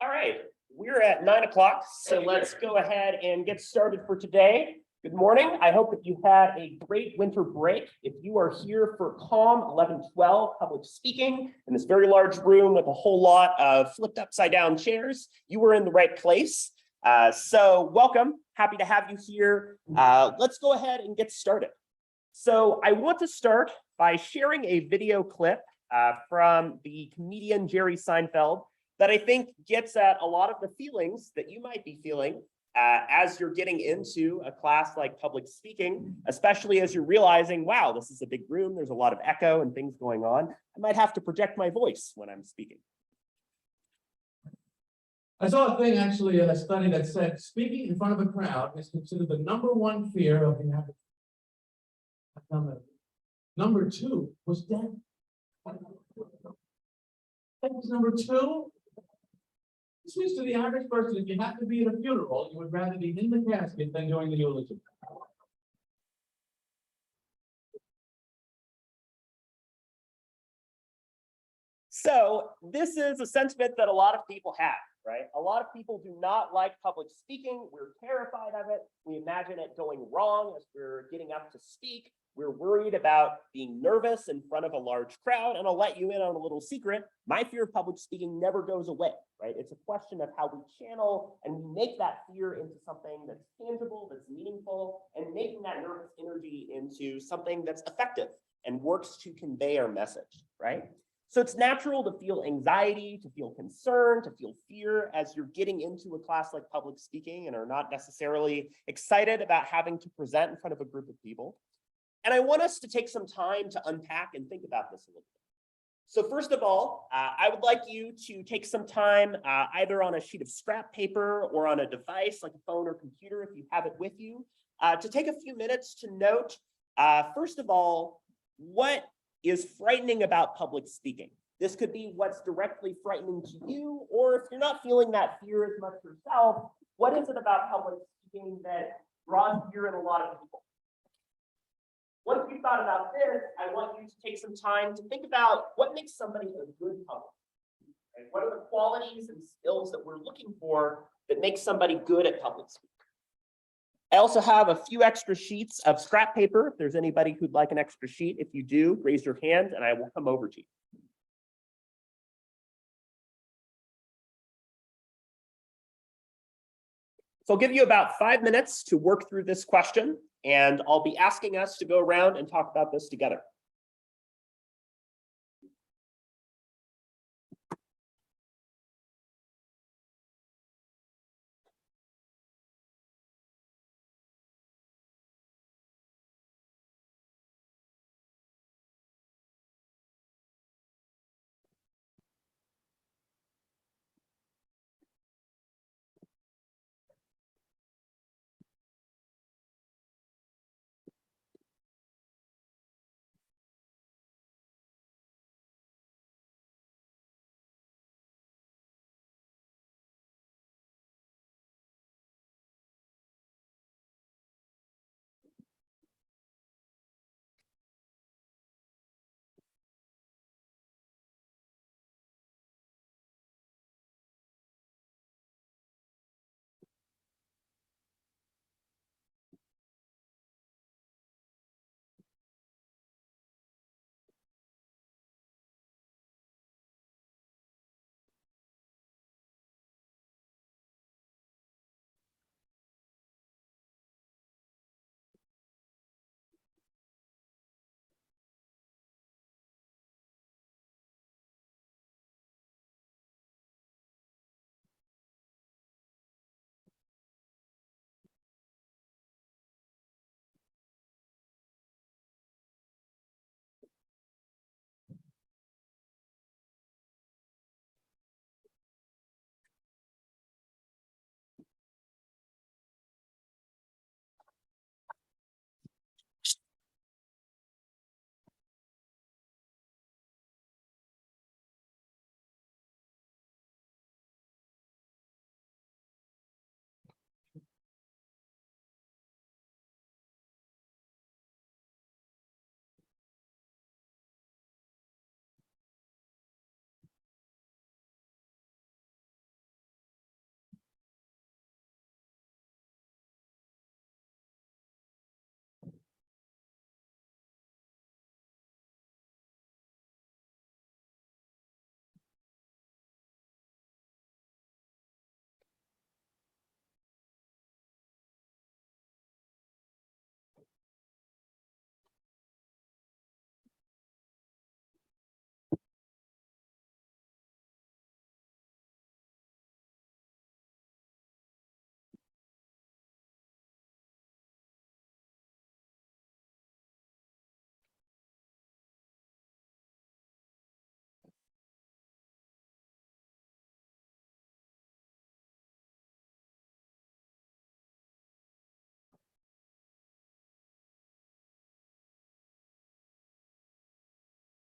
All right, we're at 9 o'clock, so let's go ahead and get started for today. Good morning. I hope that you had a great winter break. If you are here for CALM 1112 public speaking in this very large room with a whole lot of flipped upside down chairs, you were in the right place. So welcome, happy to have you here. Let's go ahead and get started. So I want to start by sharing a video clip from the comedian Jerry Seinfeld that I think gets at a lot of the feelings that you might be feeling as you're getting into a class like public speaking, especially as you're realizing, wow, this is a big room, there's a lot of echo and things going on. I might have to project my voice when I'm speaking. I saw a thing, actually, a study that said speaking in front of a crowd is considered the #1 fear of inhabitants. Number 2 was death. That was number 2. This means to the average person, if you have to be at a funeral, you would rather be in the casket than doing the eulogy. So this is a sentiment that a lot of people have, right? A lot of people do not like public speaking. We're terrified of it. We imagine it going wrong as we're getting up to speak. We're worried about being nervous in front of a large crowd. And I'll let you in on a little secret. My fear of public speaking never goes away, right? It's a question of how we channel and we make that fear into something that's tangible, that's meaningful, and making that nervous energy into something that's effective and works to convey our message, right? So it's natural to feel anxiety, to feel concern, to feel fear as you're getting into a class like public speaking and are not necessarily excited about having to present in front of a group of people. And I want us to take some time to unpack and think about this a little bit. So first of all, I would like you to take some time either on a sheet of scrap paper or on a device like a phone or computer if you have it with you, to take a few minutes to note, first of all, what is frightening about public speaking. This could be what's directly frightening to you, or if you're not feeling that fear as much yourself, what is it about public speaking that draws fear in a lot of people? Once you've thought about this, I want you to take some time to think about what makes somebody a good public speaker. Right? What are the qualities and skills that we're looking for that make somebody good at public speaking? I also have a few extra sheets of scrap paper. If there's anybody who'd like an extra sheet, if you do, raise your hand and I will come over to you. So I'll give you about 5 minutes to work through this question, and I'll be asking us to go around and talk about this together.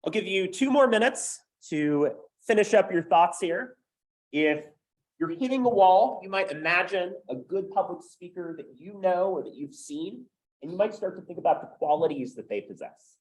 I'll give you 2 more minutes to finish up your thoughts here. If you're hitting a wall, you might imagine a good public speaker that you know or that you've seen, and you might start to think about the qualities that they possess.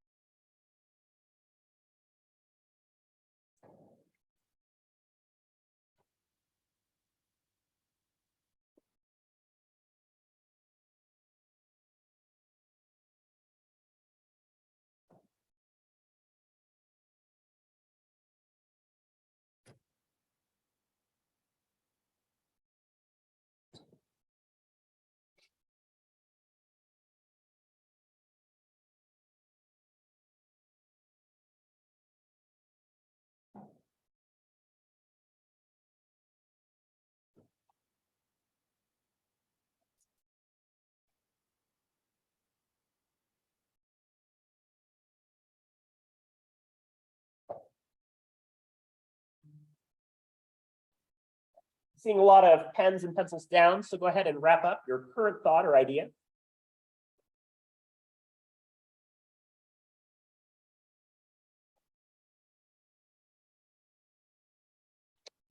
Seeing a lot of pens and pencils down, so go ahead and wrap up your current thought or idea.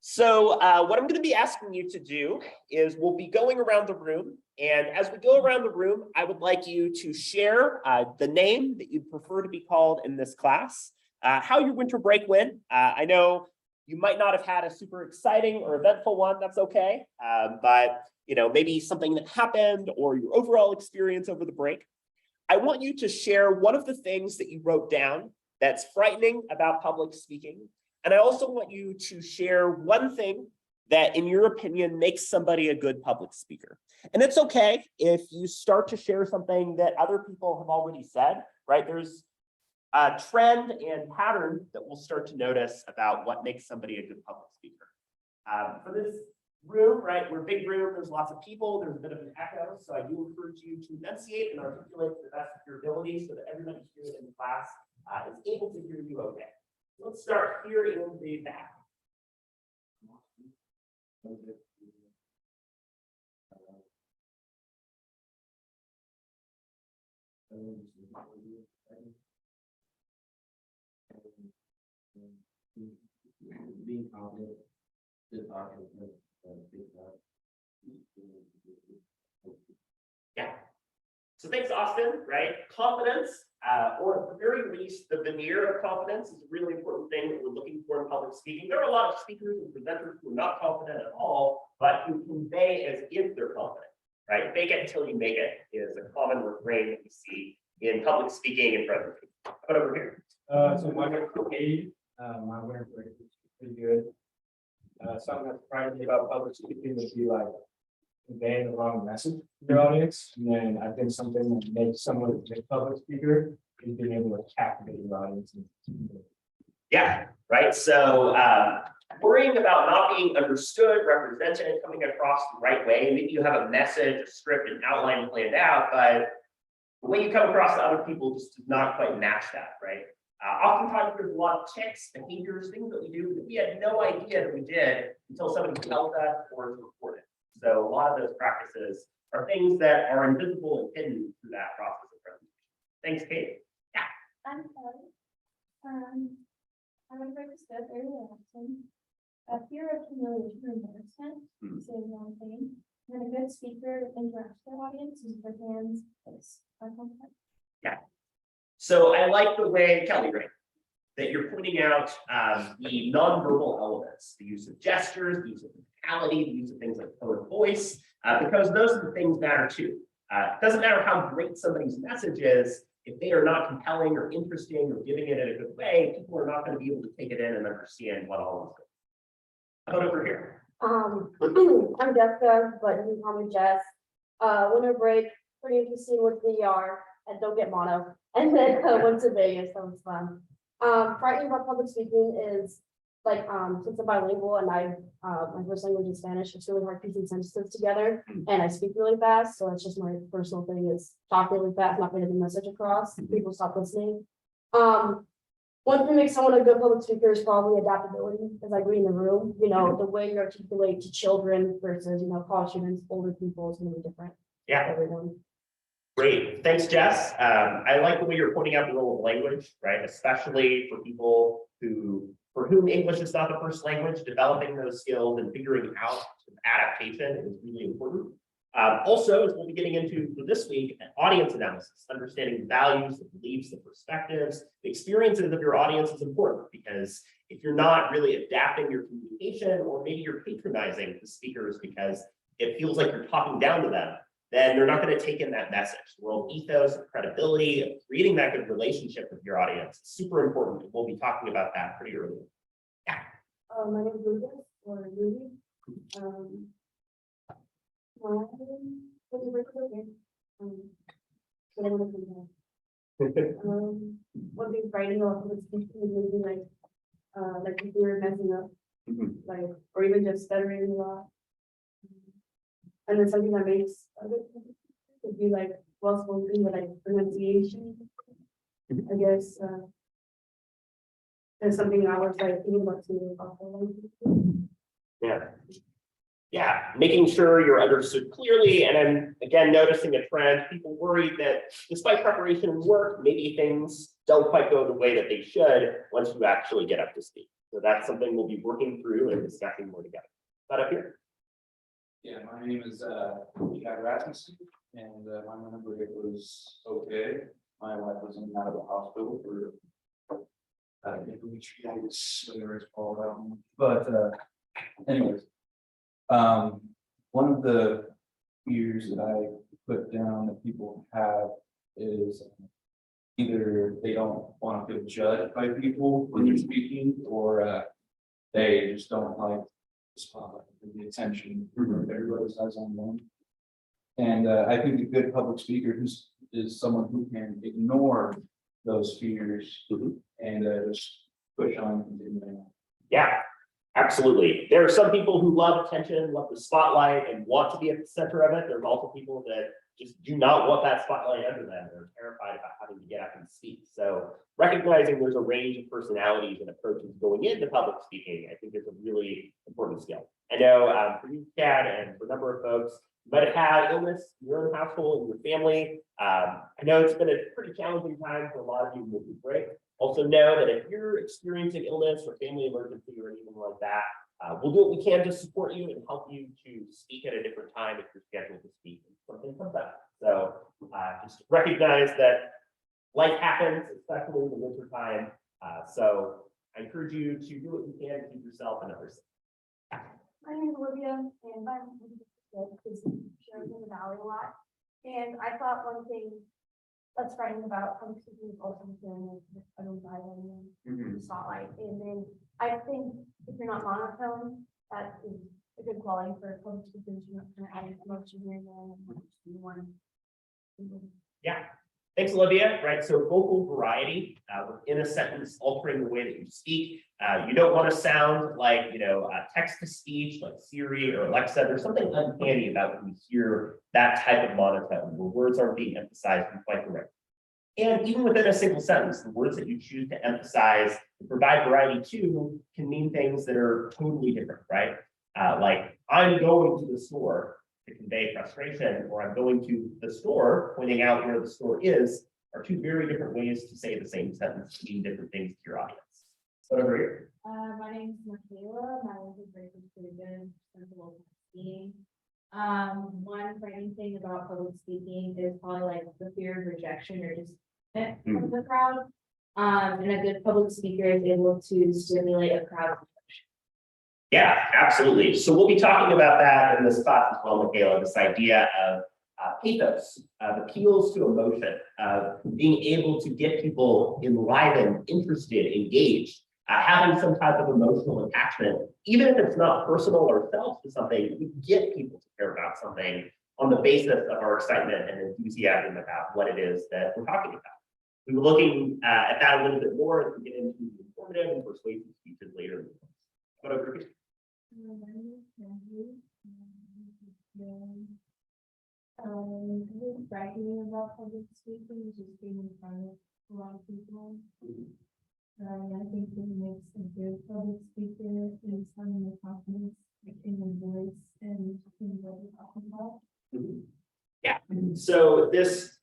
So what I'm going to be asking you to do is we'll be going around the room. And as we go around the room, I would like you to share the name that you'd prefer to be called in this class, how your winter break went. I know you might not have had a super exciting or eventful one, that's okay. But maybe something that happened or your overall experience over the break. I want you to share one of the things that you wrote down that's frightening about public speaking. And I also want you to share one thing that, in your opinion, makes somebody a good public speaker. And it's okay if you start to share something that other people have already said, right? There's a trend and pattern that we'll start to notice about what makes somebody a good public speaker. For this room, right, we're a big room, there's lots of people, there's a bit of an echo, so I do encourage you to enunciate and articulate to the best of your ability so that everybody here in the class is able to hear you okay. Let's start here in the back. Being confident, yeah. So thanks, Austin, right? Confidence, or at the very least, the veneer of confidence is a really important thing that we're looking for in public speaking. There are a lot of speakers and presenters who are not confident at all, but who convey as if they're confident, right? Fake it until you make it is a common refrain that we see in public speaking and presentation. But over here. So my winter aid, my winter break is pretty good. Something that's frightening me about public speaking would be like conveying the wrong message to your audience. And then I think something that makes someone a good public speaker is being able to captivate your audience. Yeah, right. So worrying about not being understood, represented, coming across the right way. Maybe you have a message, a script, an outline planned out, but the way you come across to other people just does not quite match that, right? Oftentimes there's a lot of tics, behaviors, things that we do that we had no idea that we did until somebody tells us or is reported. So a lot of those practices are things that are invisible and hidden through that process of presentation. Thanks, Kate. Yeah. I'm sorry. I would break this good very often. A fear of humiliation or embarrassment is one thing. When a good speaker interacts with their audience, uses their hands, it's uncomfortable. Yeah. So I like the way, Kelly, right, that you're pointing out the nonverbal elements, the use of gestures, the use of physicality, the use of things like tone of voice, because those are the things matter too. It doesn't matter how great somebody's message is, if they are not compelling or interesting or giving it in a good way, people are not going to be able to take it in and understand what all is good. How about over here? I'm Jessica, but you can call me Jess. Winter break, pretty interesting with VR, and don't get mono. And then went to Vegas, that was fun. Frightening about public speaking is like, since I'm bilingual and my first language is Spanish, it's really hard piecing sentences together, and I speak really fast, so it's just my personal thing is talk really fast, not getting the message across. People stop listening. One thing that makes someone a good public speaker is probably adaptability, as I agree in the room. The way you articulate to children versus college students, older people is going to be different. Yeah. For everyone. Great, thanks, Jess. I like the way you're pointing out the role of language, right? Especially for people for whom English is not the first language, developing those skills and figuring out adaptation is really important. Also, as we'll be getting into for this week, audience analysis, understanding the values, the beliefs, the perspectives, the experiences of your audience is important because if you're not really adapting your communication, or maybe you're patronizing the speakers because it feels like you're talking down to them, then they're not going to take in that message. The role of ethos, of credibility, of creating that good relationship with your audience is super important. We'll be talking about that pretty early. My name is Lucas, or Ruby. What is writing or speaking would be like if you're messing up, like, or even just stuttering a lot. And then something that makes other people would be like well spoken, but like pronunciation. I guess there's something I was like thinking about too also. Yeah, making sure you're understood clearly. And then again, noticing a trend, people worry that despite preparation and work, maybe things don't quite go the way that they should once you actually get up to speed. So that's something we'll be working through and discussing more together. That up here? Yeah, my name is Chad Rasmussen, and my number it was okay. My wife was in and out of the hospital for endometritis, whatever it's called. But anyways, one of the fears that I put down that people have is either they don't want to feel judged by people when they're speaking, or they just don't like the spotlight and the attention everybody has on them. And I think a good public speaker is someone who can ignore those fears and just push on and continue on. Yeah, absolutely. There are some people who love attention, love the spotlight, and want to be at the center of it. There's also people that just do not want that spotlight under them. They're terrified about having to get up and speak. So recognizing there's a range of personalities and approaches going into public speaking, I think is a really important skill. I know for you, Chad, and for a number of folks, you might have had illness in your own household and your family. I know it's been a pretty challenging time for a lot of you moving break. Also know that if you're experiencing illness or family emergency or anything like that, we'll do what we can to support you and help you to speak at a different time if you're scheduled to speak and something comes up. So just recognize that life happens, especially in the winter time. So I encourage you to do what you can to keep yourself and others safe. My name is Olivia, and I'm because sharing in the valley a lot. And I thought one thing that's frightening about public speaking is also feeling like I don't die in the spotlight. And then I think if you're not monotone, that is a good quality for public speakers. You're not kind of adding emotion here and there and one. Yeah. Thanks, Olivia. Right. So vocal variety within a sentence, altering the way that you speak. You don't want to sound like, text to speech like Siri or Alexa. There's something uncanny about when you hear that type of monotone where words aren't being emphasized quite correctly. And even within a single sentence, the words that you choose to emphasize and provide variety to can mean things that are totally different, right? Like I'm going to the store to convey frustration, or I'm going to the store, pointing out where the store is, are two very different ways to say the same sentence, mean different things to your audience. So over here. My name is Michaela. My life is very pretty good. Sensible speaking. One frightening thing about public speaking is probably like the fear of rejection or just from the crowd. And a good public speaker is able to stimulate a crowd. Yeah, absolutely. So we'll be talking about that in this class as well, Michaela, this idea of pathos, appeals to emotion, being able to get people enlivened, interested, engaged, having some type of emotional attachment, even if it's not personal or self to something, we get people to care about something on the basis of our excitement and enthusiasm about what it is that we're talking about. We were looking at that a little bit more as we get into the informative and persuasive speeches later in the course. What over here? Really frightening about public speaking is just being in front of a lot of people. I think what makes a good public speaker is having the confidence in your voice and in what you're talking about. Yeah. So this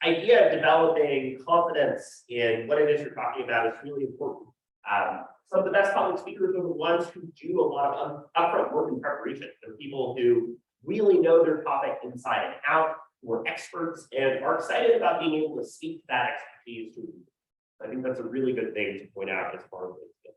developing confidence in what it is you're talking about is really important. Some of the best public speakers are the ones who do a lot of upfront work in preparation. They're people who really know their topic inside and out, who are experts and are excited about being able to speak that expertise to people. I think that's a really good thing to point out as far as this.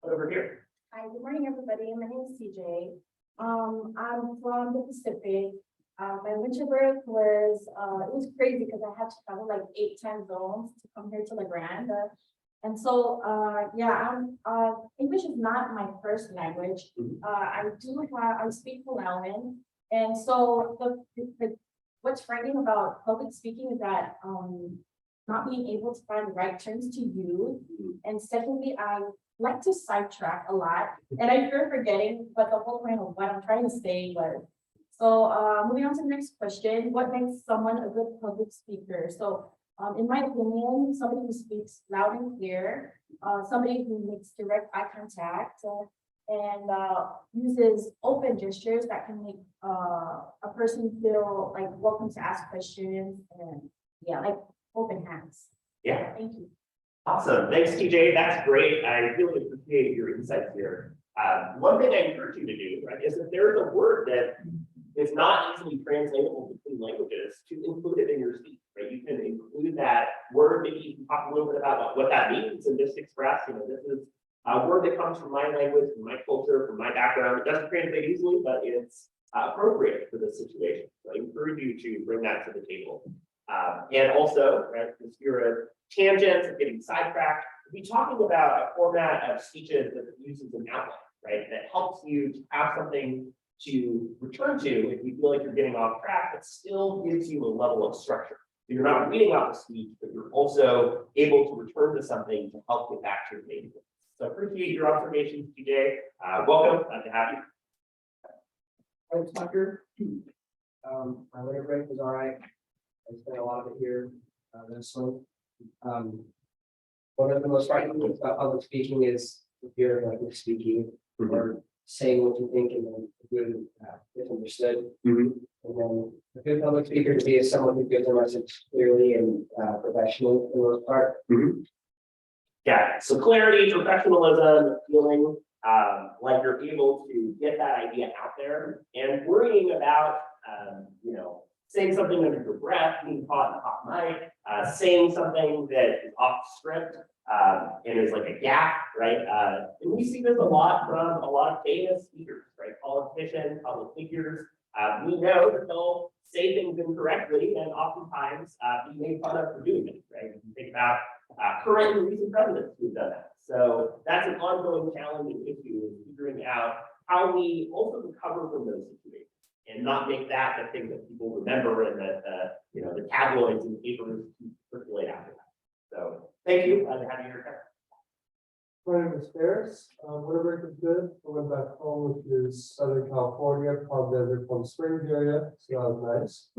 Over here. Hi, good morning, everybody. My name is CJ. I'm from the Pacific. My winter break was, it was crazy because I had to travel like 8 time zones to come here to La Grande. And so, yeah, English is not my first language. I speak Palauan. And so what's frightening about public speaking is that, not being able to find the right terms to use. And secondly, I like to sidetrack a lot and I fear forgetting, but the whole point of what I'm trying to say was. So moving on to the next question, what makes someone a good public speaker? So in my opinion, somebody who speaks loud and clear, somebody who makes direct eye contact and uses open gestures that can make a person feel like welcome to ask questions and yeah, like open hands. Yeah. Thank you. Awesome. Thanks, TJ. That's great. I really appreciate your insights here. One thing I encourage you to do, right, is if there's a word that is not easily translatable between languages, to include it in your speech, right? You can include that word. Maybe you can talk a little bit about what that means and just express, this is a word that comes from my language, from my culture, from my background. It doesn't translate easily, but it's appropriate for this situation. So I encourage you to bring that to the table. And also, right, the spirit of tangents and getting sidetracked, we'll be talking about a format of speeches that uses an outline, right, that helps you to have something to return to if you feel like you're getting off track, but still gives you a level of structure. So you're not reading off the speech, but you're also able to return to something to help get back to your main point. So appreciate your observations, TJ. Welcome, glad to have you. Thanks, Tucker. My winter break was all right. I spent a lot of it here, this one. One of the most frightening things about public speaking is if you're like speaking or saying what you think and then being misunderstood. And then a good public speaker to be is someone who gives a message clearly and professionally for the most part. Yeah, so clarity, professionalism, feeling like you're able to get that idea out there, and worrying about saying something under your breath, being caught in a hot mic, saying something that is off script and is like a gap, right? And we see this a lot from a lot of famous speakers, right? Politicians, public figures. We know that they'll say things incorrectly and oftentimes be made fun of for doing it, right? You think about current and recent presidents who've done that. So that's an ongoing challenging issue, is figuring out how we also recover from those situations and not make that the thing that people remember and that the tabloids and papers circulate after that. So thank you. Glad to have you here. My name is Ferris. Winter break is good. I went back home, which is Southern California, Palm Desert, Palm Springs area. So that was nice.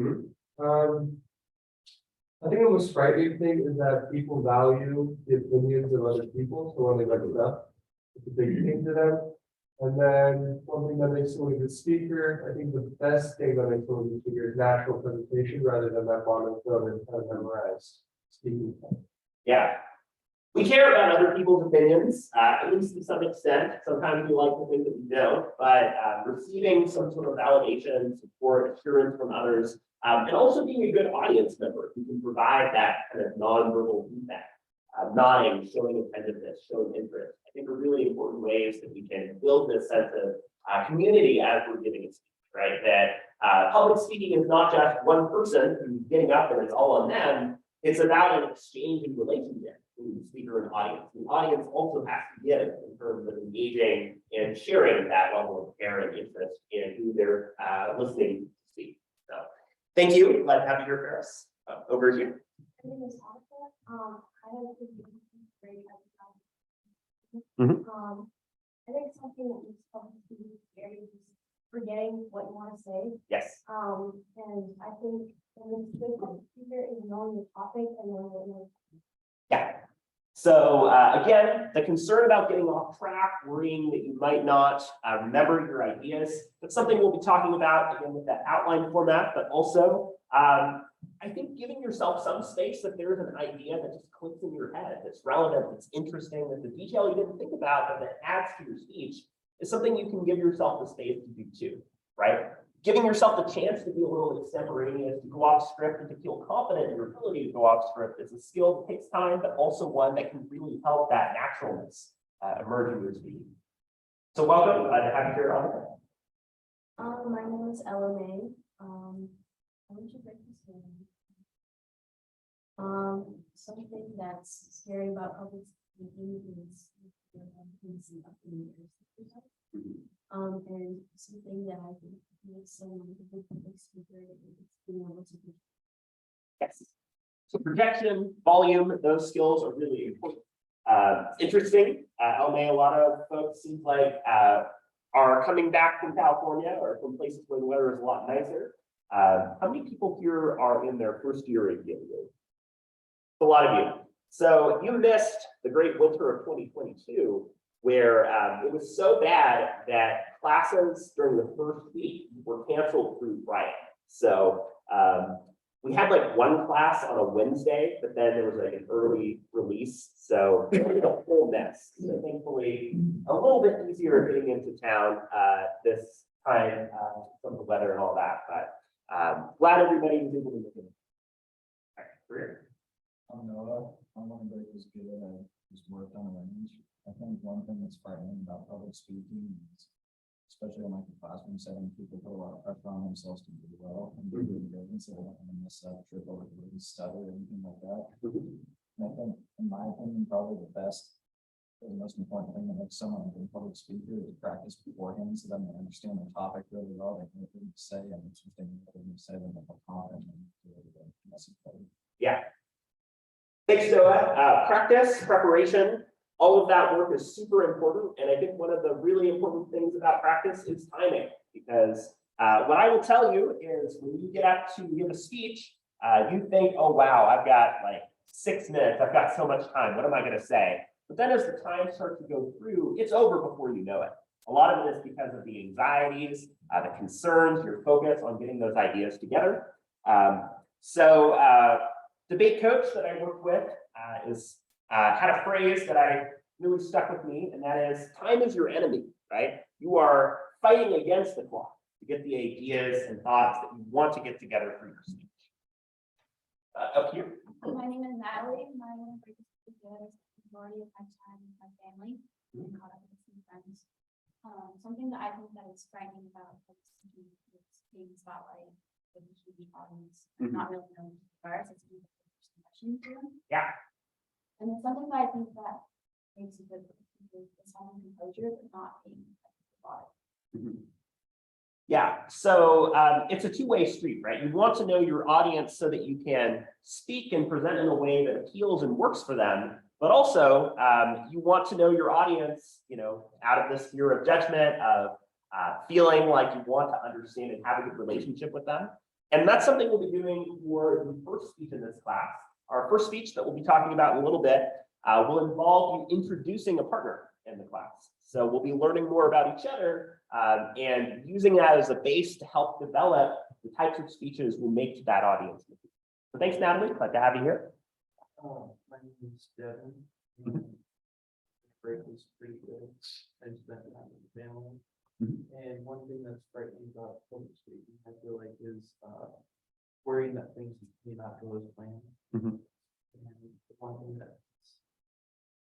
I think the most frightening thing is that people value the opinions of other people. So when they look it up, it's a big thing to them. And then one thing that makes someone a good speaker, I think the best thing that makes someone a good speaker is natural presentation rather than that monotone and kind of memorized speaking. Yeah. We care about other people's opinions, at least to some extent. Sometimes we like to think that we don't, but receiving some sort of validation, support, assurance from others, and also being a good audience member who can provide that kind of nonverbal feedback, nodding, showing attentiveness, showing interest, I think are really important ways that we can build this sense of community as we're giving a speech, right? That public speaking is not just one person who's getting up and it's all on them. It's about an exchange and relationship between the speaker and audience. The audience also has to give in terms of engaging and sharing that level of care and interest in who they're listening to speak. So thank you. Glad to have you here, Ferris. Over here. My name is Monica. I have a great Mhm. I think something that is probably scary is forgetting what you want to say. Yes. And I think when it's good public speaker is knowing the topic and knowing what you want to say. Yeah. So again, the concern about getting off track, worrying that you might not remember your ideas, that's something we'll be talking about again with that outline format, but also I think giving yourself some space that there's an idea that just clicks in your head, that's relevant, that's interesting, that's a detail you didn't think about, but that adds to your speech is something you can give yourself the space to do too, right? Giving yourself the chance to be a little extemporaneous, to go off script and to feel confident in your ability to go off script is a skill that takes time, but also one that can really help that naturalness emerge in your speaking. So welcome, glad to have you here on. My name is Ella May. I want to break this down. Something that's scary about public speaking is and something that I think makes someone a good public speaker is being able to be. Yes. So projection, volume, those skills are really important. Interesting. LMA, a lot of folks seems like are coming back from California or from places where the weather is a lot nicer. How many people here are in their first year of Yale? A lot of you. So you missed the great winter of 2022, where it was so bad that classes during the first week were canceled through Friday. So we had like one class on a Wednesday, but then there was like an early release. So it was a whole mess. So thankfully, a little bit easier getting into town this time from the weather and all that. But glad everybody was able to make it. All right, career. I'm Noah. I want to break this good. I just worked on a range. I think one thing that's frightening about public speaking is, especially in like a classroom setting, people put a lot of pressure on themselves to do well and do really good, and so they don't want to mess up, trip over, stutter, or anything like that. And I think, in my opinion, probably the best, the most important thing that makes someone a good public speaker is to practice beforehand, so that they understand the topic really well. They know what to say, and it's something that they're going to say when they're confident and the message better. Yeah. Thanks, Noah. Practice, preparation, all of that work is super important. And I think one of the really important things about practice is timing, because what I will tell you is when you get up to give a speech, you think, oh, wow, I've got like 6 minutes. I've got so much time. What am I going to say? But then as the time starts to go through, it's over before you know it. A lot of it is because of the anxieties, the concerns, your focus on getting those ideas together. Debate coach that I work with had a phrase that I really stuck with me, and that is time is your enemy, right? You are fighting against the clock to get the ideas and thoughts that you want to get together for your speech. Up here. My name is Natalie, and I want to break this together. Majority of my time with my family and caught up with some friends. Something that I think that is frightening about public speaking is being spotlight with a huge audience, not really knowing who you are, so it's a first impression to them. Yeah. And it's something that I think that makes a good speaker is having composure, but not being spotlight. Yeah, so it's a two-way street, right? You want to know your audience so that you can speak and present in a way that appeals and works for them. But also, you want to know your audience, out of this fear of judgment, of feeling like you want to understand and have a good relationship with them. And that's something we'll be doing for the first speech in this class. Our first speech that we'll be talking about in a little bit will involve you introducing a partner in the class. So we'll be learning more about each other and using that as a base to help develop the types of speeches we'll make to that audience. So thanks, Natalie. Glad to have you here. My name is Devin. Break was pretty good. I spent time with the family. And one thing that's frightening about public speaking, I feel like, is worrying that things may not go as planned. And the one thing that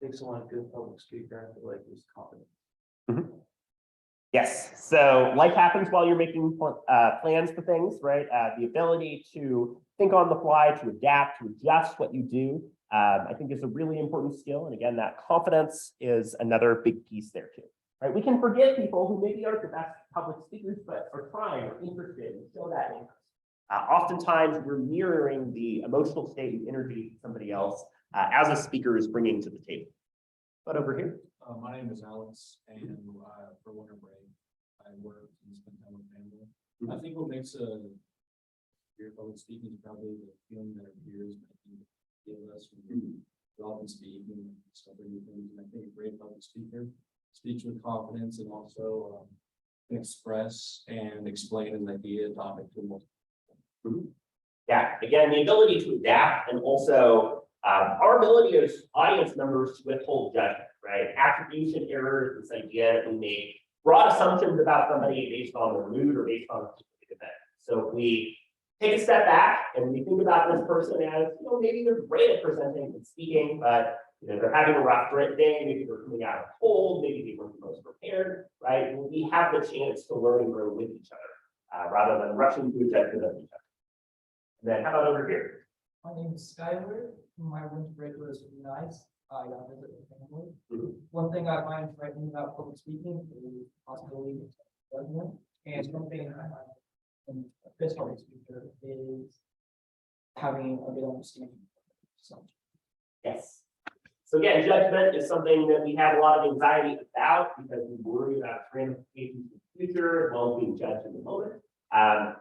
makes someone a good public speaker, I feel like, is confidence. Yes, so life happens while you're making plans for things, right? The ability to think on the fly, to adapt, to adjust what you do, I think is a really important skill. And again, that confidence is another big piece there too, right? We can forget people who maybe aren't the best public speakers, but are trying or interested and show that interest. Oftentimes we're mirroring the emotional state and energy somebody else as a speaker is bringing to the table. But over here. My name is Alex, and for winter break, I work and spend time with family. I think what makes your public speaking is probably the feeling that our peers might give us when we often speak and discover new things. And I think a great public speaker speaks with confidence and also can express and explain an idea, topic to multiple people. Yeah, again, the ability to adapt and also our ability as audience members to withhold judgment, right? Attribution errors, this idea that we make broad assumptions about somebody based on their mood or based on a specific event. So if we take a step back and we think about this person as, you know, maybe they're great at presenting and speaking, but you know, they're having a rough day, maybe they're coming out of cold, maybe they weren't the most prepared, right? We have the chance to learn and grow with each other, rather than rushing to a judgment of each other. And then how about over here? My name is Skyler. My winter break was really nice. I got to visit with family. One thing I find frightening about public speaking is possibility of judgment. And something I find in this public speaker is having a good understanding. So, Yes. So again, judgment is something that we have a lot of anxiety about because we worry about ramifications in the future as well as being judged in the moment. And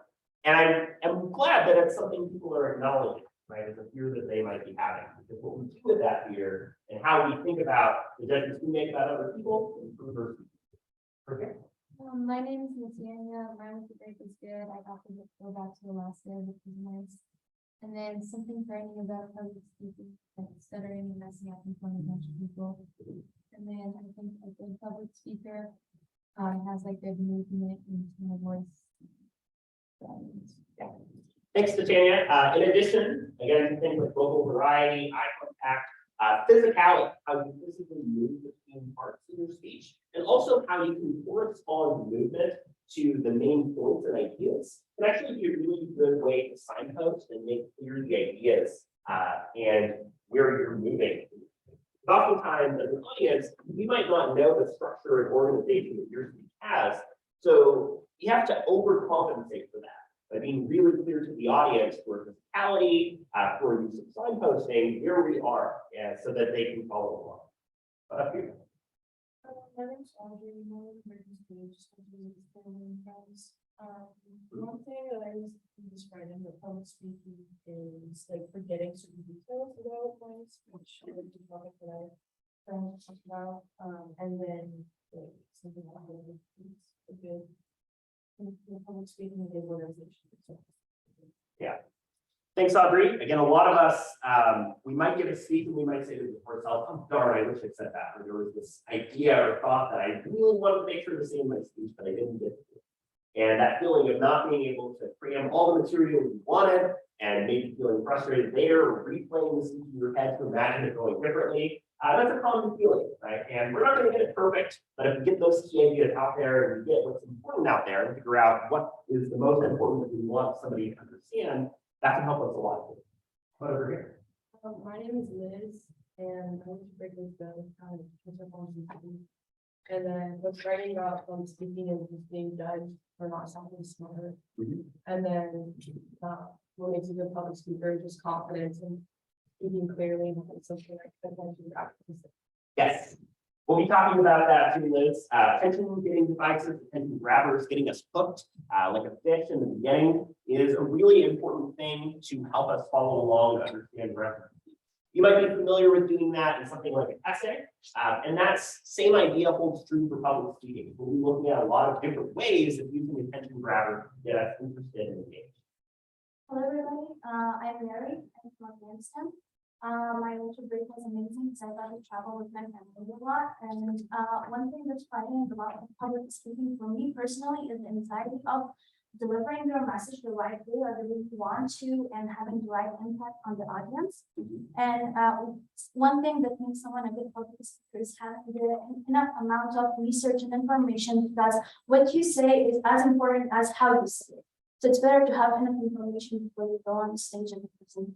I'm glad that it's something people are acknowledging, right, as a fear that they might be having. Because what we do with that fear and how we think about the judgments we make about other people improve our future. Okay. My name is Natania. My winter break was good. I got to go back to the last day, which was nice. And then something frightening about public speaking, like stuttering and messing up in front of a bunch of people. And then I think a good public speaker has like good movement and tone of voice. Yeah. Thanks, Titania. In addition, again, things like vocal variety, eye contact, physicality, how you physically move between parts of your speech, and also how you can correspond movement to the main points and ideas can actually be a really good way to signpost and make clear the ideas and where you're moving. Oftentimes, as an audience, we might not know the structure and organization that your speech has, so you have to overcompensate for that by being really clear to the audience for physicality, for use of signposting, where we are, so that they can follow along. Up here. My name's Audrey. My family and friends. One thing that I was describing with public speaking is like forgetting certain details about my speech, which is topic that I talked about. And then like something like a good public speaking, a good organization. Yeah. Thanks, Audrey. Again, a lot of us, we might give a speech and we might say to ourselves, oh, darn, I wish I'd said that. Or there was this idea or thought that I really wanted to make sure to say in my speech, but I didn't get to. And that feeling of not being able to cram all the material you wanted and maybe feeling frustrated there or replaying the speech in your head to imagine it going differently. That's a common feeling, right? And we're not going to get it perfect, but if we get those key ideas out there and we get what's important out there and figure out what is the most important that we want somebody to understand, that can help us a lot. What over here? My name is Liz, and I was breaking the and then what's writing about from speaking and just being judged for not sounding smarter. And then what makes a good public speaker just confidence and speaking clearly and having something like that. Yes. We'll be talking about that too, Liz. Attention getting devices, attention grabbers, getting us hooked like a fish in the beginning is a really important thing to help us follow along and understand reference. You might be familiar with doing that in something like an essay, and that's same idea holds true for public speaking. We'll be looking at a lot of different ways of using attention grabber to get us interested and engaged. Hello, everybody. I'm Mary. I'm from Afghanistan. My winter break was amazing because I got to travel with my family a lot. And one thing that's frightening about public speaking for me personally is the anxiety of delivering your message the right way or the way you want to and having the right impact on the audience. And one thing that makes someone a good public speaker is having enough amount of research and information, because what you say is as important as how you say it. So it's better to have enough information before you go on the stage and present.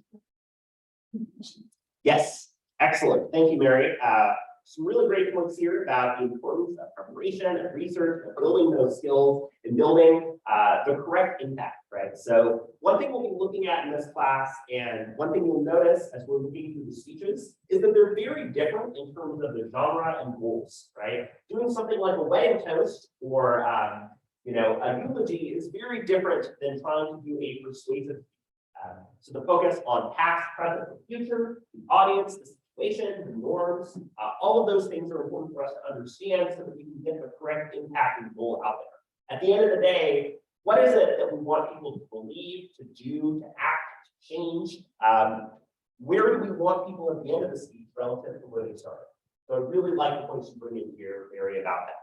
Yes, excellent. Thank you, Mary. Some really great points here about the importance of preparation and research and building those skills and building the correct impact, right? So one thing we'll be looking at in this class, and one thing you'll notice as we're looking through the speeches, is that they're very different in terms of the genre and goals, right? Doing something like a wedding toast or a eulogy is very different than trying to do a persuasive. So the focus on past, present, and future, the audience, the situation, the norms, all of those things are important for us to understand so that we can get the correct impact and goal out there. At the end of the day, what is it that we want people to believe, to do, to act, change. Where do we want people at the end of the speech relative to where they started? So I really like the points you bring in here, Barry, about that.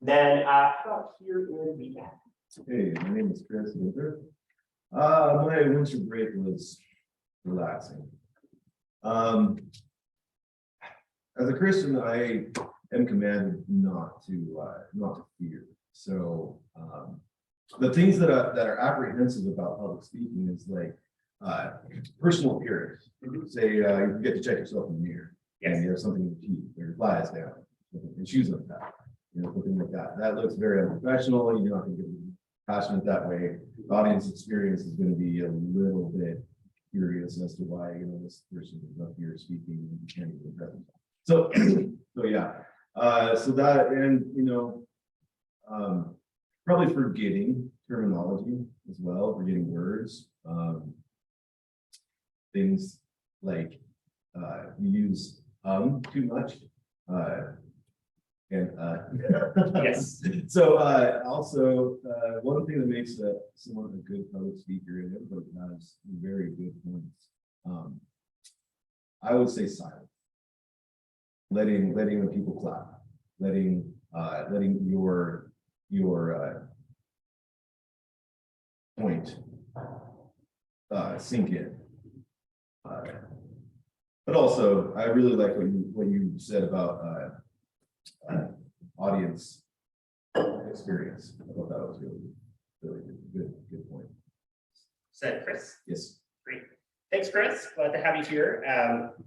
Then, how about here in the back? Hey, my name is Chris Luther. My winter break was relaxing. As a Christian, I am commanded not to fear. So, the things that are apprehensive about public speaking is like, personal appearance. Say, you forget to check yourself in the mirror. And you have something in your teeth, or your fly is down, and shoes like that, something like that. That looks very unprofessional. You're not going to get passionate that way. The audience experience is going to be a little bit curious as to why, this person is up here speaking and you can't even present. So, so yeah. So that, and, probably forgetting terminology as well, forgetting words. Things like, we use too much. Yes. So also one thing that makes someone a good public speaker, and everybody has very good points. I would say silence. Letting the people clap, letting your point sink in. But also, I really like what you said about audience experience. I thought that was really good point. Said Chris. Yes. Great. Thanks, Chris. Glad to have you here.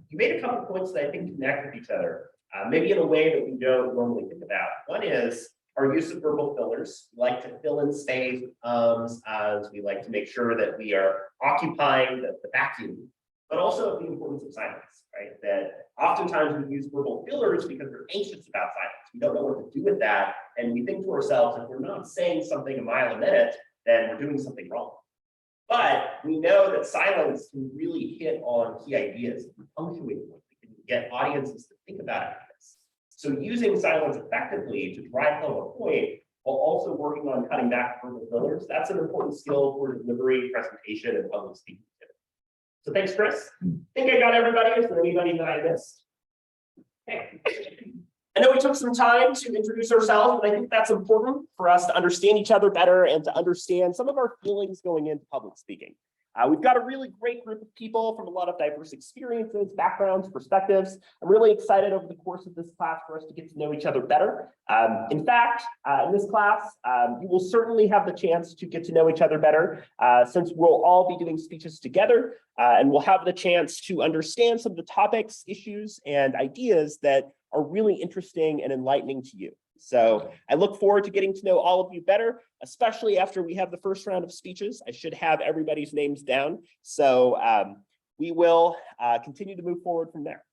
You made a couple of points that I think connect with each other, maybe in a way that we don't normally think about. One is our use of verbal fillers. We like to fill in space with as we like to make sure that we are occupying the vacuum, but also the importance of silence, right? That oftentimes we use verbal fillers because we're anxious about silence. We don't know what to do with that. And we think to ourselves, if we're not saying something a mile a minute, then we're doing something wrong. But we know that silence can really hit on key ideas, punctuate points. We can get audiences to think about ideas. So using silence effectively to drive home a point while also working on cutting back verbal fillers, that's an important skill for delivery, presentation, and public speaking. So thanks, Chris. I think I got everybody. Is there anybody that I missed? Okay. I know we took some time to introduce ourselves, but I think that's important for us to understand each other better and to understand some of our feelings going into public speaking. We've got a really great group of people from a lot of diverse experiences, backgrounds, perspectives. I'm really excited over the course of this class for us to get to know each other better. In fact, in this class, you will certainly have the chance to get to know each other better since we'll all be doing speeches together and we'll have the chance to understand some of the topics, issues, and ideas that are really interesting and enlightening to you. So I look forward to getting to know all of you better, especially after we have the first round of speeches. I should have everybody's names down. So we will continue to move forward from there.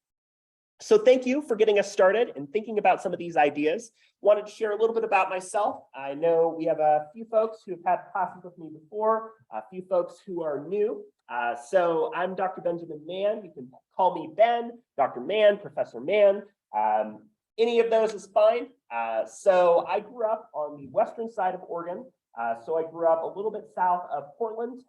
So thank you for getting us started and thinking about some of these ideas. Wanted to share a little bit about myself. I know we have a few folks who have had classes with me before, a few folks who are new. So I'm Dr. Benjamin Mann. You can call me Ben, Dr. Mann, Professor Mann. Any of those is fine. So I grew up on the western side of Oregon. So I grew up a little bit south of Portland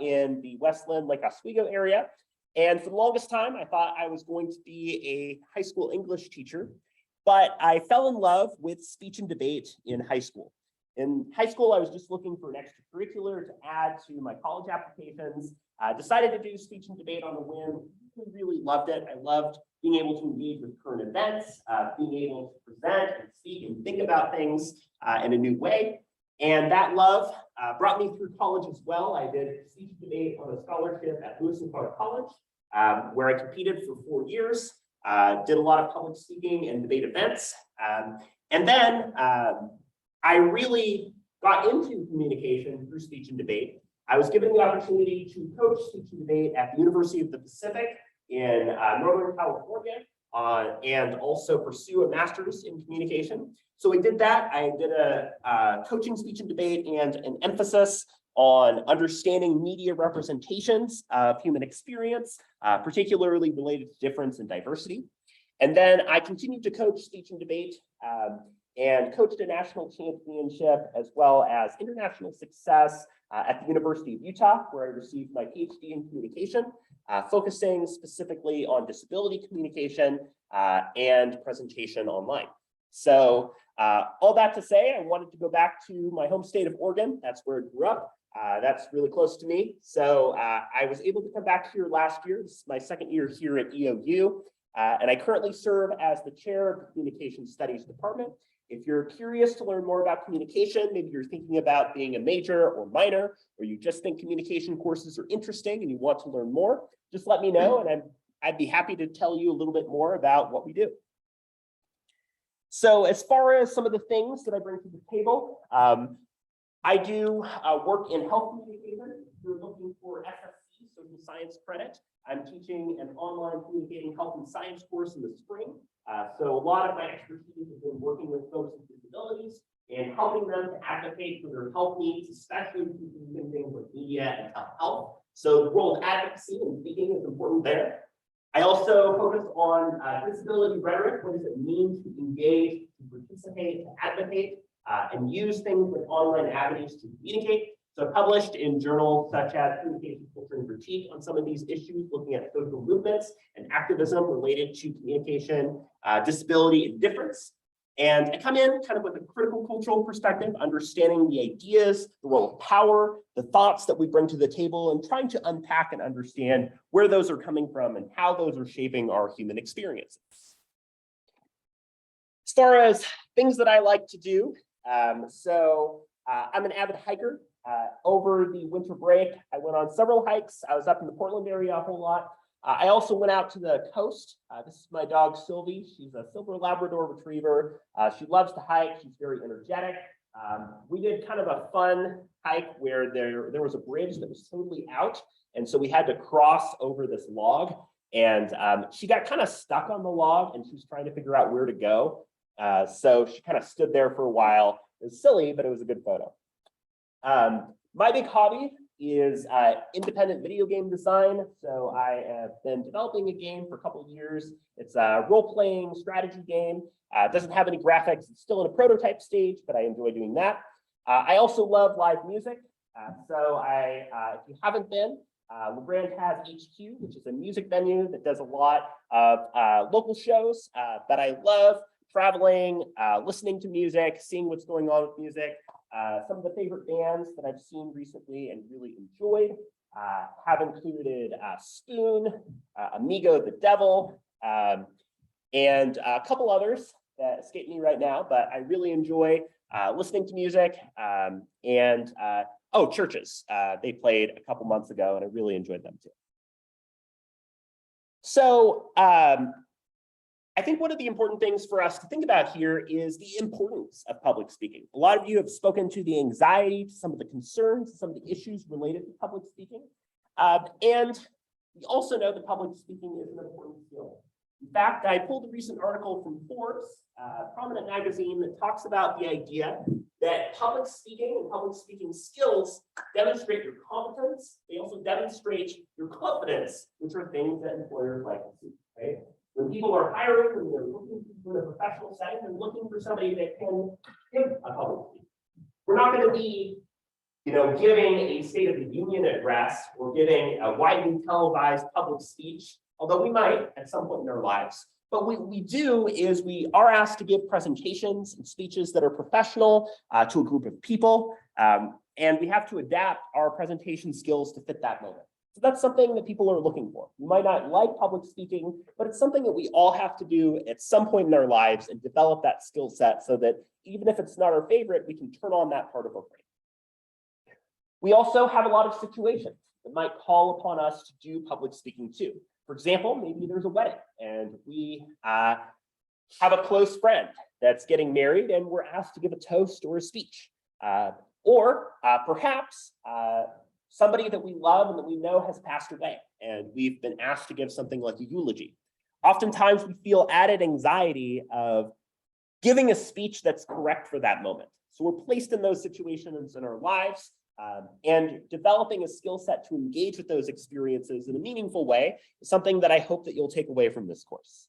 in the Westland, Lake Oswego area. And for the longest time, I thought I was going to be a high school English teacher, but I fell in love with speech and debate in high school. In high school, I was just looking for an extracurricular to add to my college applications. Decided to do speech and debate on a whim. Really loved it. I loved being able to engage with current events, being able to present and speak and think about things in a new way. And that love brought me through college as well. I did speech and debate on a scholarship at Lewis and Clark College, where I competed for 4 years, did a lot of public speaking and debate events. And then I really got into communication through speech and debate. I was given the opportunity to coach speech and debate at the University of the Pacific in Northern California and also pursue a master's in communication. So I did that. I did a coaching speech and debate and an emphasis on understanding media representations of human experience, particularly related to difference and diversity. And then I continued to coach speech and debate and coached a national championship as well as international success at the University of Utah, where I received my PhD in communication, focusing specifically on disability communication and presentation online. So all that to say, I wanted to go back to my home state of Oregon. That's where I grew up. That's really close to me. So I was able to come back here last year. This is my second year here at EOU. And I currently serve as the chair of the Communication Studies Department. If you're curious to learn more about communication, maybe you're thinking about being a major or minor, or you just think communication courses are interesting and you want to learn more, just let me know and I'd be happy to tell you a little bit more about what we do. So as far as some of the things that I bring to the table, I do work in health communication. If you're looking for SSC, social science credit, I'm teaching an online communicating health and science course in the spring. So a lot of my expertise has been working with folks with disabilities and helping them to advocate for their health needs, especially using things like media and health. So the role of advocacy and speaking is important there. I also focus on disability rhetoric. What does it mean to engage, to participate, to advocate, and use things like online avenues to communicate. So published in journals such as Communication Culture and Critique on some of these issues, looking at social movements and activism related to communication, disability, and difference. And I come in kind of with a critical cultural perspective, understanding the ideas, the role of power, the thoughts that we bring to the table, and trying to unpack and understand where those are coming from and how those are shaping our human experiences. As far as things that I like to do, I'm an avid hiker. Over the winter break, I went on several hikes. I was up in the Portland area a whole lot. I also went out to the coast. This is my dog, Sylvie. She's a silver Labrador retriever. She loves to hike. She's very energetic. We did kind of a fun hike where there was a bridge that was totally out. And so we had to cross over this log. And she got kind of stuck on the log and she was trying to figure out where to go. So she kind of stood there for a while. It was silly, but it was a good photo. My big hobby is independent video game design. So I have been developing a game for a couple of years. It's a role-playing strategy game. It doesn't have any graphics. It's still in a prototype stage, but I enjoy doing that. I also love live music. If you haven't been, LeGrand has HQ, which is a music venue that does a lot of local shows. But I love traveling, listening to music, seeing what's going on with music. Some of the favorite bands that I've seen recently and really enjoyed have included Spoon, Amigo the Devil, and a couple others that escape me right now, but I really enjoy listening to music. Churches. They played a couple months ago and I really enjoyed them too. So I think one of the important things for us to think about here is the importance of public speaking. A lot of you have spoken to the anxiety, to some of the concerns, some of the issues related to public speaking. And we also know that public speaking is an important skill. In fact, I pulled a recent article from Forbes, a prominent magazine, that talks about the idea that public speaking and public speaking skills demonstrate your competence. They also demonstrate your confidence, which are things that employers like to see, right? When people are hiring, when they're looking for a professional setting, they're looking for somebody that can give a public speech. We're not going to be, giving a State of the Union address or giving a widely televised public speech, although we might at some point in our lives. But what we do is we are asked to give presentations and speeches that are professional to a group of people, and we have to adapt our presentation skills to fit that moment. So that's something that people are looking for. We might not like public speaking, but it's something that we all have to do at some point in our lives and develop that skill set so that even if it's not our favorite, we can turn on that part of our brain. We also have a lot of situations that might call upon us to do public speaking too. For example, maybe there's a wedding and we have a close friend that's getting married and we're asked to give a toast or a speech. Or perhaps somebody that we love and that we know has passed away and we've been asked to give something like a eulogy. Oftentimes we feel added anxiety of giving a speech that's correct for that moment. So we're placed in those situations in our lives. And developing a skill set to engage with those experiences in a meaningful way is something that I hope that you'll take away from this course.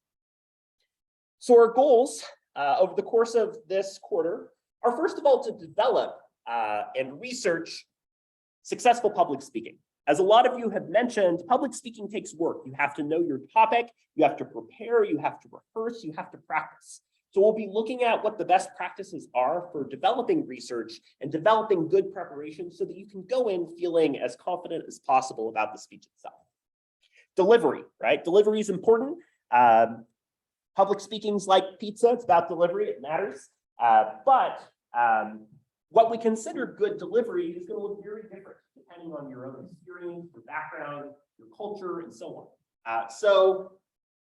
So our goals over the course of this quarter are, first of all, to develop and research successful public speaking. As a lot of you have mentioned, public speaking takes work. You have to know your topic, you have to prepare, you have to rehearse, you have to practice. So we'll be looking at what the best practices are for developing research and developing good preparation so that you can go in feeling as confident as possible about the speech itself. Delivery, right? Delivery is important. Public speaking's like pizza, it's about delivery, it matters. But what we consider good delivery is going to look very different depending on your own experience, your background, your culture, and so on. So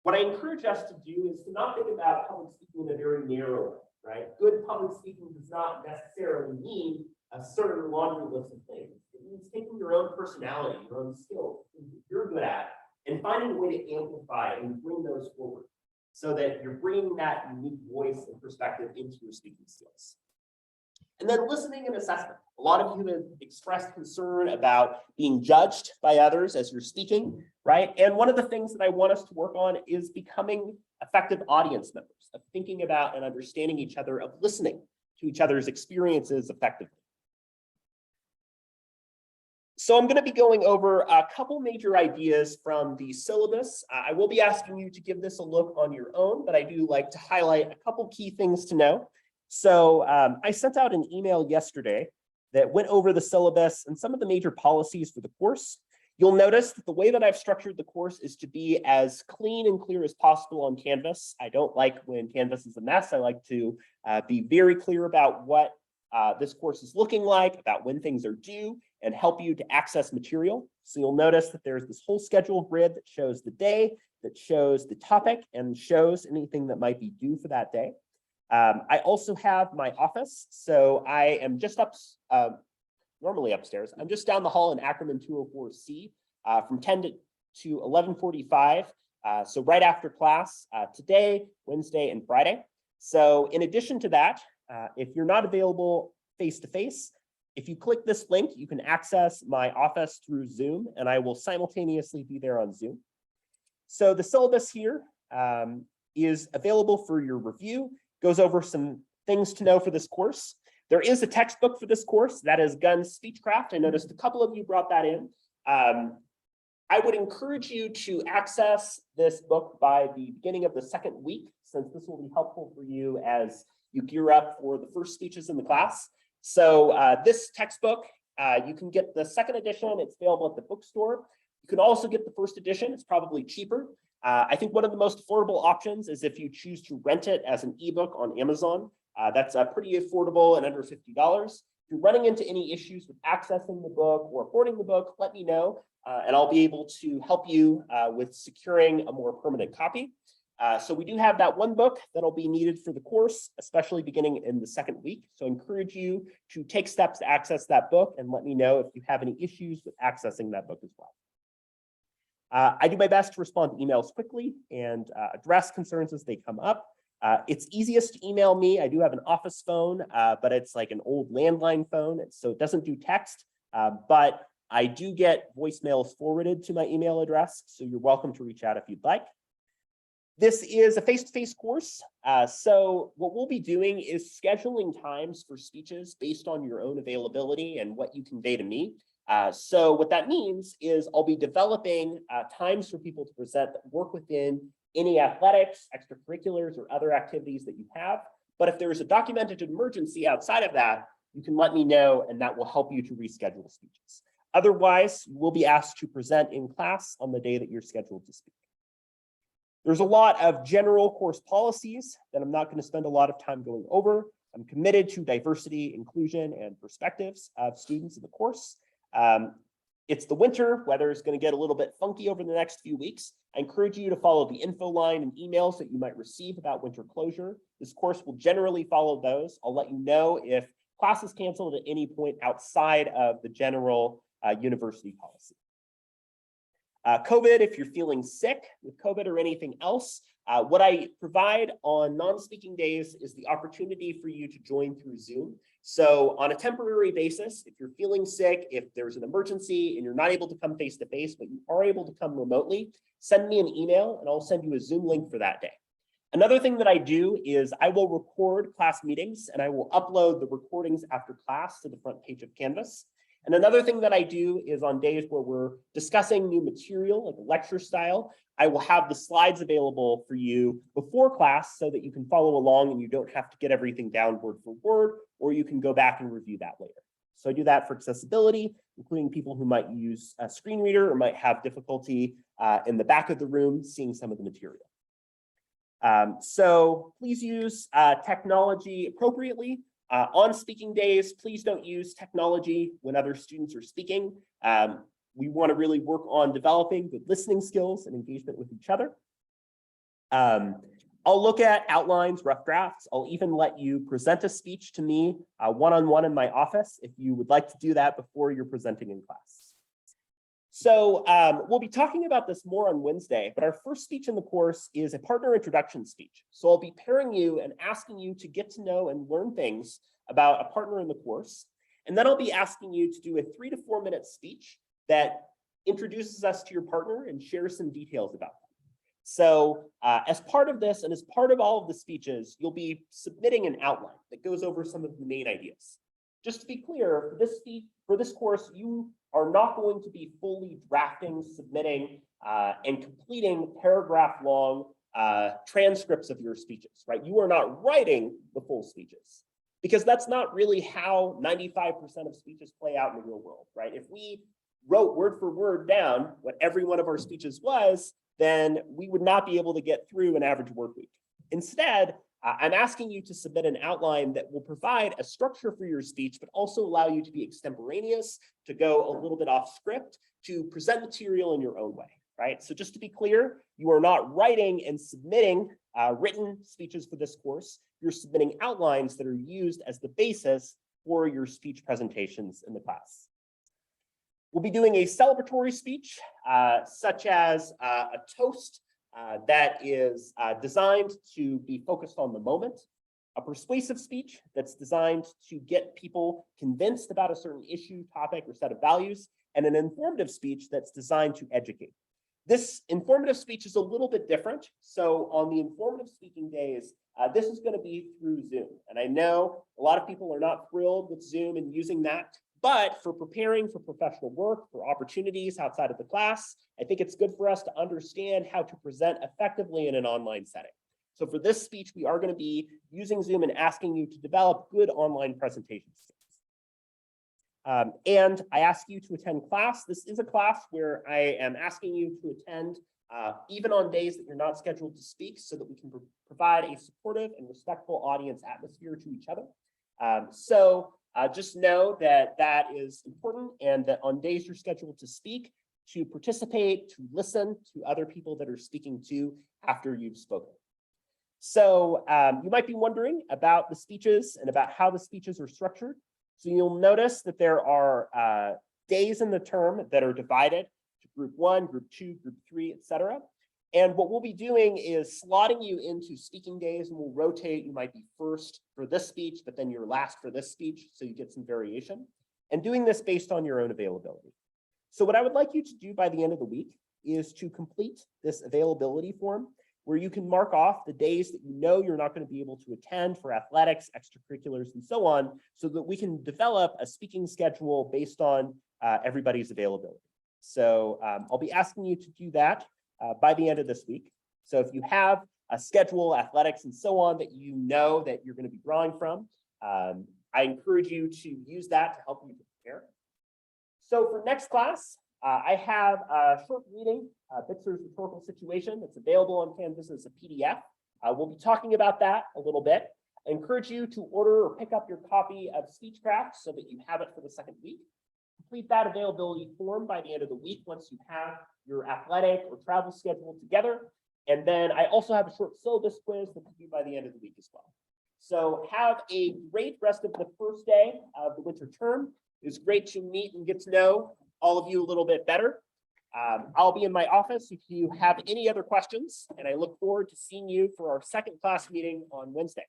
what I encourage us to do is to not think about public speaking in a very narrow way, right? Good public speaking does not necessarily mean a certain laundry list of things. It means taking your own personality, your own skills, things that you're good at, and finding a way to amplify and bring those forward so that you're bringing that unique voice and perspective into your speaking skills. And then listening and assessment. A lot of you have expressed concern about being judged by others as you're speaking, right? And one of the things that I want us to work on is becoming effective audience members, of thinking about and understanding each other, of listening to each other's experiences effectively. So I'm going to be going over a couple major ideas from the syllabus. I will be asking you to give this a look on your own, but I do like to highlight a couple key things to know. So I sent out an email yesterday that went over the syllabus and some of the major policies for the course. You'll notice that the way that I've structured the course is to be as clean and clear as possible on Canvas. I don't like when Canvas is a mess. I like to be very clear about what this course is looking like, about when things are due, and help you to access material. So you'll notice that there's this whole schedule grid that shows the day, that shows the topic, and shows anything that might be due for that day. I also have my office. So I am just normally upstairs. I'm just down the hall in Ackerman 204C from 10 to 11:45. So right after class today, Wednesday, and Friday. So in addition to that, if you're not available face-to-face, if you click this link, you can access my office through Zoom, and I will simultaneously be there on Zoom. So the syllabus here is available for your review, goes over some things to know for this course. There is a textbook for this course, that is Gunn's Speechcraft. I noticed a couple of you brought that in. I would encourage you to access this book by the beginning of the second week, since this will be helpful for you as you gear up for the first speeches in the class. So this textbook, you can get the second edition. It's available at the bookstore. You can also get the first edition. It's probably cheaper. I think one of the most affordable options is if you choose to rent it as an ebook on Amazon. That's pretty affordable and under $50. If you're running into any issues with accessing the book or affording the book, let me know, and I'll be able to help you with securing a more permanent copy. So we do have that one book that'll be needed for the course, especially beginning in the second week. So I encourage you to take steps to access that book and let me know if you have any issues with accessing that book as well. I do my best to respond to emails quickly and address concerns as they come up. It's easiest to email me. I do have an office phone, but it's like an old landline phone, so it doesn't do text, but I do get voicemails forwarded to my email address, so you're welcome to reach out if you'd like. This is a face-to-face course, so what we'll be doing is scheduling times for speeches based on your own availability and what you convey to me. So what that means is I'll be developing times for people to present that work within any athletics, extracurriculars, or other activities that you have. But if there is a documented emergency outside of that, you can let me know, and that will help you to reschedule speeches. Otherwise, you will be asked to present in class on the day that you're scheduled to speak. There's a lot of general course policies that I'm not going to spend a lot of time going over. I'm committed to diversity, inclusion, and perspectives of students in the course. It's the winter, weather is going to get a little bit funky over the next few weeks. I encourage you to follow the info line and emails that you might receive about winter closure. This course will generally follow those. I'll let you know if class is canceled at any point outside of the general university policy. COVID, if you're feeling sick with COVID or anything else, what I provide on non-speaking days is the opportunity for you to join through Zoom. So on a temporary basis, if you're feeling sick, if there's an emergency and you're not able to come face-to-face, but you are able to come remotely, send me an email and I'll send you a Zoom link for that day. Another thing that I do is I will record class meetings and I will upload the recordings after class to the front page of Canvas. And another thing that I do is on days where we're discussing new material, like a lecture style, I will have the slides available for you before class so that you can follow along and you don't have to get everything down word for word, or you can go back and review that later. So I do that for accessibility, including people who might use a screen reader or might have difficulty in the back of the room seeing some of the material. So please use technology appropriately. On speaking days, please don't use technology when other students are speaking. We want to really work on developing good listening skills and engagement with each other. I'll look at outlines, rough drafts. I'll even let you present a speech to me one-on-one in my office if you would like to do that before you're presenting in class. So we'll be talking about this more on Wednesday, but our first speech in the course is a partner introduction speech. So I'll be pairing you and asking you to get to know and learn things about a partner in the course. And then I'll be asking you to do a 3 to 4 minute speech that introduces us to your partner and shares some details about them. So as part of this and as part of all of the speeches, you'll be submitting an outline that goes over some of the main ideas. Just to be clear, for this course, you are not going to be fully drafting, submitting, and completing paragraph-long transcripts of your speeches, right? You are not writing the full speeches, because that's not really how 95% of speeches play out in the real world, right? If we wrote word for word down what every one of our speeches was, then we would not be able to get through an average work week. Instead, I'm asking you to submit an outline that will provide a structure for your speech, but also allow you to be extemporaneous, to go a little bit off script, to present material in your own way, right? So just to be clear, you are not writing and submitting written speeches for this course. You're submitting outlines that are used as the basis for your speech presentations in the class. We'll be doing a celebratory speech, such as a toast that is designed to be focused on the moment, a persuasive speech that's designed to get people convinced about a certain issue, topic, or set of values, and an informative speech that's designed to educate. This informative speech is a little bit different. So on the informative speaking days, this is going to be through Zoom. And I know a lot of people are not thrilled with Zoom and using that. But for preparing for professional work, for opportunities outside of the class, I think it's good for us to understand how to present effectively in an online setting. So for this speech, we are going to be using Zoom and asking you to develop good online presentation skills. And I ask you to attend class. This is a class where I am asking you to attend even on days that you're not scheduled to speak, so that we can provide a supportive and respectful audience atmosphere to each other. Just know that that is important, and that on days you're scheduled to speak, to participate, to listen to other people that are speaking to after you've spoken. So you might be wondering about the speeches and about how the speeches are structured. So you'll notice that there are days in the term that are divided to group 1, group 2, group 3, etc. And what we'll be doing is slotting you into speaking days, and we'll rotate. You might be first for this speech, but then you're last for this speech, so you get some variation. And doing this based on your own availability. So what I would like you to do by the end of the week is to complete this availability form, where you can mark off the days that you know you're not going to be able to attend for athletics, extracurriculars, and so on, so that we can develop a speaking schedule based on everybody's availability. So I'll be asking you to do that by the end of this week. So if you have a schedule, athletics, and so on that you know that you're going to be drawing from, I encourage you to use that to help you prepare. So for next class, I have a short reading, Bitzer's Rhetorical Situation, that's available on Canvas as a PDF. We'll be talking about that a little bit. I encourage you to order or pick up your copy of Speechcraft so that you have it for the second week. Complete that availability form by the end of the week once you have your athletic or travel schedule together. And then I also have a short syllabus quiz that will be by the end of the week as well. So have a great rest of the first day of the winter term. It was great to meet and get to know all of you a little bit better. I'll be in my office if you have any other questions, and I look forward to seeing you for our second class meeting on Wednesday.